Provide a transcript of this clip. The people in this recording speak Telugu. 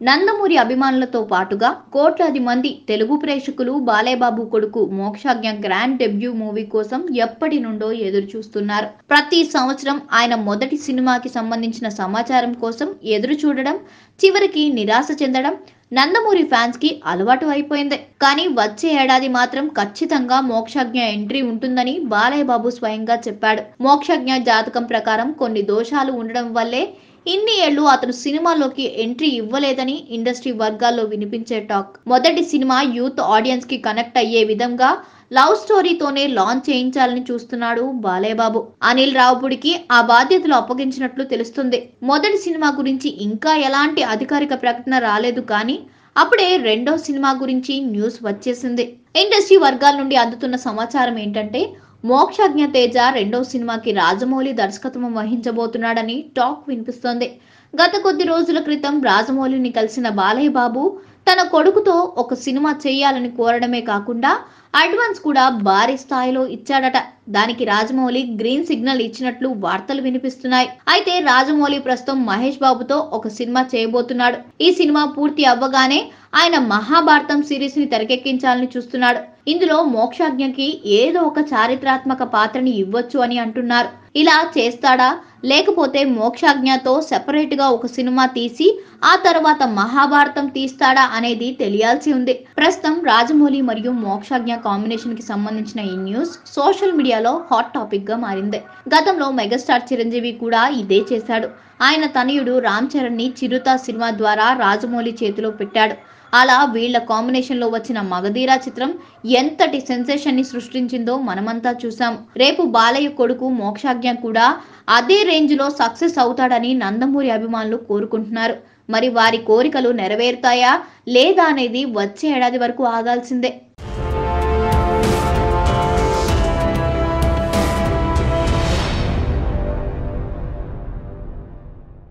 నందమూరి అభిమానులతో పాటుగా కోట్లాది మంది తెలుగు ప్రేక్షకులు బాలయ్యబాబు కొడుకు మోక్షాజ్ఞ గ్రాండ్ డెబ్యూ మూవీ కోసం ఎప్పటి నుండో ఎదురు చూస్తున్నారు. ప్రతి సంవత్సరం ఆయన మొదటి సినిమాకి సంబంధించిన సమాచారం కోసం ఎదురు చూడడం, చివరికి నిరాశ చెందడం నందమూరి ఫ్యాన్స్ కి అలవాటు అయిపోయింది. కానీ వచ్చే ఏడాది మాత్రం ఖచ్చితంగా మోక్షాజ్ఞ ఎంట్రీ ఉంటుందని బాలయ్యబాబు స్వయంగా చెప్పాడు. మోక్షాజ్ఞ జాతకం ప్రకారం కొన్ని దోషాలు ఉండడం వల్లే ఇన్ని ఏళ్లు అతను సినిమాలోకి ఎంట్రీ ఇవ్వలేదని ఇండస్ట్రీ వర్గాల్లో వినిపించే టాక్. మొదటి సినిమా యూత్ ఆడియన్స్ కి కనెక్ట్ అయ్యే విధంగా లవ్ స్టోరీతోనే లాంచ్ చేయించాలని చూస్తున్నాడు బాలయ్యబాబు. అనిల్ రావుపూడికి ఆ బాధ్యతలు అప్పగించినట్లు తెలుస్తుంది. మొదటి సినిమా గురించి ఇంకా ఎలాంటి అధికారిక ప్రకటన రాలేదు, కానీ అప్పుడే రెండో సినిమా గురించి న్యూస్ వచ్చేసింది. ఇండస్ట్రీ వర్గాల నుండి అందుతున్న సమాచారం ఏంటంటే, మోక్షాజ్ఞ తేజ రెండో సినిమాకి రాజమౌళి దర్శకత్వం వహించబోతున్నాడని టాక్ వినిపిస్తోంది. గత కొద్ది రోజుల క్రితం రాజమౌళిని కలిసిన బాలయ్యబాబు తన కొడుకుతో ఒక సినిమా చేయాలని కోరడమే కాకుండా అడ్వాన్స్ కూడా భారీ స్థాయిలో ఇచ్చాడట. దానికి రాజమౌళి గ్రీన్ సిగ్నల్ ఇచ్చినట్లు వార్తలు వినిపిస్తున్నాయి. అయితే రాజమౌళి ప్రస్తుతం మహేష్ బాబుతో ఒక సినిమా చేయబోతున్నాడు. ఈ సినిమా పూర్తి అవ్వగానే ఆయన మహాభారతం సిరీస్ ని తెరకెక్కించాలని చూస్తున్నాడు. ఇందులో మోక్షాజ్ఞకి ఏదో ఒక చారిత్రాత్మక పాత్రని ఇవ్వచ్చు అని అంటున్నారు. ఇలా చేస్తాడా, లేకపోతే మోక్షాజ్ఞతో సెపరేట్ గా ఒక సినిమా తీసి ఆ తర్వాత మహాభారతం తీస్తాడా అనేది తెలియాల్సి ఉంది. ప్రస్తుతం రాజమౌళి మరియు మోక్షాజ్ఞ కాంబినేషన్ కి సంబంధించిన ఈ న్యూస్ సోషల్ మీడియాలో హాట్ టాపిక్ గా మారింది. గతంలో మెగాస్టార్ చిరంజీవి కూడా ఇదే చేశాడు. ఆయన తనయుడు రామ్ చరణ్ ని చిరుత సినిమా ద్వారా రాజమౌళి చేతిలో పెట్టాడు. అలా వీళ్ల కాంబినేషన్ లో వచ్చిన మగధీర చిత్రం ఎంతటి సెన్సేషన్ ని సృష్టించిందో మనమంతా చూసాం. రేపు బాలయ్య కొడుకు మోక్షాజ్ఞ కూడా అదే రేంజ్ లో సక్సెస్ అవుతాడని నందమూరి అభిమానులు కోరుకుంటున్నారు. మరి వారి కోరికలు నెరవేరుతాయా లేదా అనేది వచ్చే ఏడాది వరకు ఆగాల్సిందే.